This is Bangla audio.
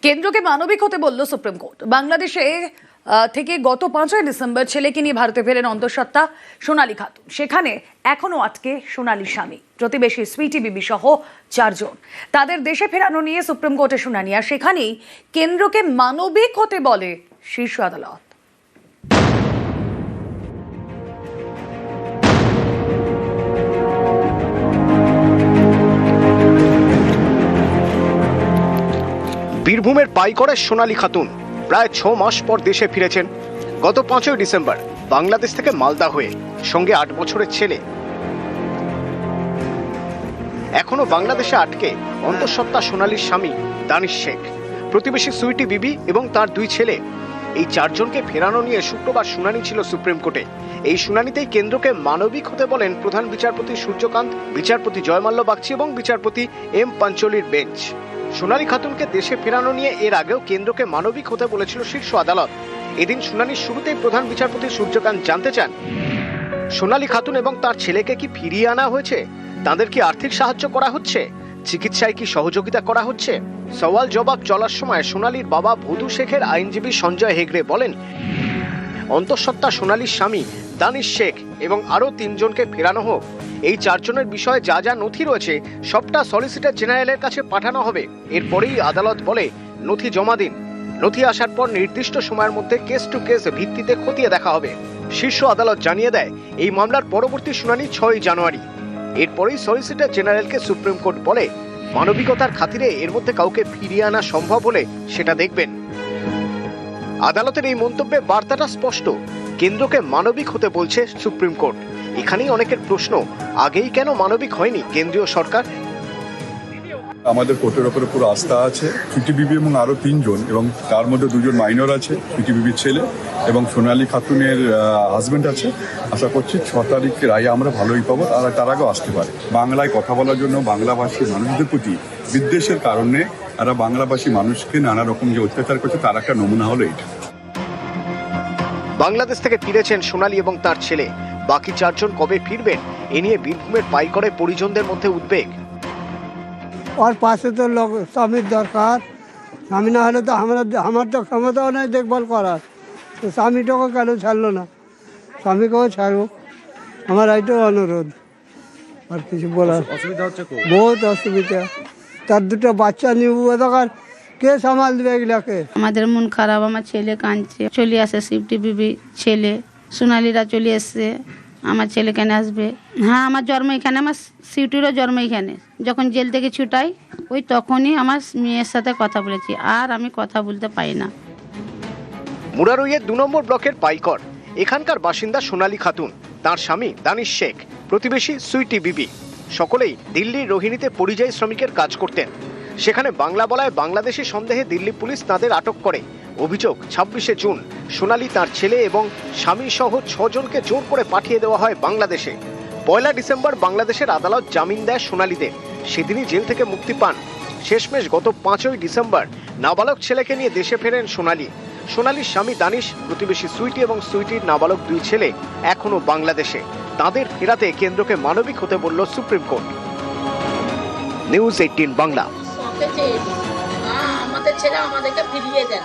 কেন্দ্রকে মানবিক হতে বলল সুপ্রিম কোর্ট। বাংলাদেশে থেকে গত 5ই ডিসেম্বর ছেলেকে নিয়ে ভারতে ফেরেন অন্তঃসত্ত্বা সোনালী খাতুন। সেখানে এখনো আটকে সোনালীর স্বামী, প্রতিবেশী সুইটি বিবি সহ 4 জন। তাদের দেশে ফেরানো নিয়ে সুপ্রিম কোর্টে শুনানি, আর সেখানেই কেন্দ্রকে মানবিক হতে বলে শীর্ষ আদালত। বীরভূমের পাইকড়ের সোনালী খাতুন প্রায় 6 মাস পর দেশে ফিরেছেন। গত 5ই ডিসেম্বর বাংলাদেশ থেকে মালদা হয়ে, সঙ্গে 8 বছরের ছেলে। এখনো বাংলাদেশে আটকে অন্তঃসত্ত্বা সোনালীর স্বামী দানিশ শেখ, প্রতিবেশী সুইটি বিবি এবং তার 2 ছেলে। এই 4 জনকে ফেরানো নিয়ে শুক্রবার শুনানি ছিল সুপ্রিম কোর্টে। এই শুনানিতেই কেন্দ্রকে মানবিক হতে বলেন প্রধান বিচারপতি সূর্যকান্ত, বিচারপতি জয়মাল্য বাগচি এবং বিচারপতি এম পাঞ্চলির বেঞ্চ। সোনালী খাতুনকে দেশে ফেরানো নিয়ে এর আগেও কেন্দ্রকে মানবিক হতে বলেছিল শীর্ষ আদালত। এদিন শুনানির শুরুতেই প্রধান বিচারপতি সূর্যকান্ত জানতে চান, সোনালী খাতুন এবং তার ছেলেকে কি ফিরিয়ে আনা হয়েছে? তাদের কি আর্থিক সাহায্য করা হচ্ছে? চিকিৎসায় কি সহযোগিতা করা হচ্ছে? সওয়াল জবাব চলার সময় সোনালীর বাবা ভদু শেখের আইনজীবী সঞ্জয় হেগড়ে বলেন, অন্তঃসত্ত্বা সোনালীর স্বামী দানিশ শেখ এবং আরও 3 জনকে ফেরানো হোক। এই 4 জনের বিষয়ে যা যা নথি রয়েছে সবটা সলিসিটর জেনারেলের কাছে পাঠানো হবে। এরপরেই আদালত বলে নথি জমা দিন। নথি আসার পর নির্দিষ্ট সময়ের মধ্যে কেস টু কেস ভিত্তিতে খতিয়ে দেখা হবে। শীর্ষ আদালত জানিয়ে দেয়, এই মামলার পরবর্তী শুনানি 6ই জানুয়ারি। এরপরেই সলিসিটর জেনারেলকে সুপ্রিম কোর্ট বলে, মানবিকতার খাতিরে এর মধ্যে কাউকে ফিরিয়ে আনা সম্ভব হলে সেটা দেখবেন। আদালতের এই মন্তব্যে বার্তাটা স্পষ্ট, কেন্দ্রকে মানবিক হতে বলছে সুপ্রিম কোর্ট। এখানেই অনেকের প্রশ্ন, আগেই কেন মানবিক হয়নি কেন্দ্রীয় সরকার? আমাদের কোর্টের ওপরে পুরো আস্থা আছে। সুইটি বিবি এবং আরো 3 জন, এবং তার মধ্যে 2 জন মাইনর আছে, সুইটি বিবির ছেলে এবং সোনালী খাতুনের হাজবেন্ড আছে। আশা করছি 6 তারিখের রায়ে আমরা ভালোই পাবো, আর তার আগেও আসতে পারে। বাংলায় কথা বলার জন্য বাংলাভাষী মানুষদের প্রতি বিদ্বেষের কারণে এরা বাংলাভাষী মানুষকে নানা রকম যে অত্যাচার করছে, তার একটা নমুনা হলো এটা। বাংলাদেশ থেকে ফিরেছেন সোনালী এবং তার ছেলে। বাকি 4 জন কবে ফিরবেন এ নিয়ে বীরভূমের পাইকড়ে পরিজনদের মধ্যে উদ্বেগ। ওর পাশে তো লোক স্বামীর দরকার, স্বামী না হলে তো আমার তো ক্ষমতাও নেই দেখভাল করার। তো স্বামীটাকে কেন ছাড়লো না? স্বামীকেও ছাড়ুক, আমার এইটাও অনুরোধ। আর কিছু বলার অসুবিধা হচ্ছে, বহুত অসুবিধা। তার 2টা বাচ্চা নিয়ে দরকার, কে সামাল দেবে এগুলাকে? আমাদের মন খারাপ, আমার ছেলে কাঁদছে। চলে আসে সুইটি বিবি ছেলে, সোনালীরা চলে এসছে। আমার ছেলে কেন আসবে? হ্যাঁ, আমার জন্ম এখানে, আমার সুইটিরও জন্ম এখানে। যখন জেল থেকে ছুটাই ওই তখনই আমার মেয়ের সাথে কথা বলেছি, আর আমি কথা বলতে পারি না। মুরারইয়ের 2 নম্বর ব্লকের পাইকড়। এখানকার বাসিন্দা সোনালী খাতুন, তার স্বামী দানিশ শেখ, প্রতিবেশী সুইটি বিবি। সকলেই দিল্লির রোহিণীতে পরিযায়ী শ্রমিকের কাজ করতেন। সেখানে বাংলা বলায় বাংলাদেশি সন্দেহে দিল্লি পুলিশ তাদের আটক করে। অভিযোগ, 26শে জুন সোনালী, তার ছেলে এবং স্বামী সহ 6 জনকে জোর করে পাঠিয়ে দেওয়া হয় বাংলাদেশে। 1 ডিসেম্বর বাংলাদেশের আদালত জামিন দেয় সোনালীদের। সেদিনই জেল থেকে মুক্তি পান। শেষমেশ গত 5ই ডিসেম্বর নাবালক ছেলেকে নিয়ে দেশে ফেরেন সোনালী। সোনালীর স্বামী দানিশ, প্রতিবেশী সুইটি এবং সুইটির নাবালক 2 ছেলে এখনো বাংলাদেশে। তাদের ফেরাতে কেন্দ্রকে মানবিক হতে বলল সুপ্রিম কোর্ট। নিউজ 18 বাংলা। আমাদের ছেলে আমাদেরকে ফিরিয়ে দেন।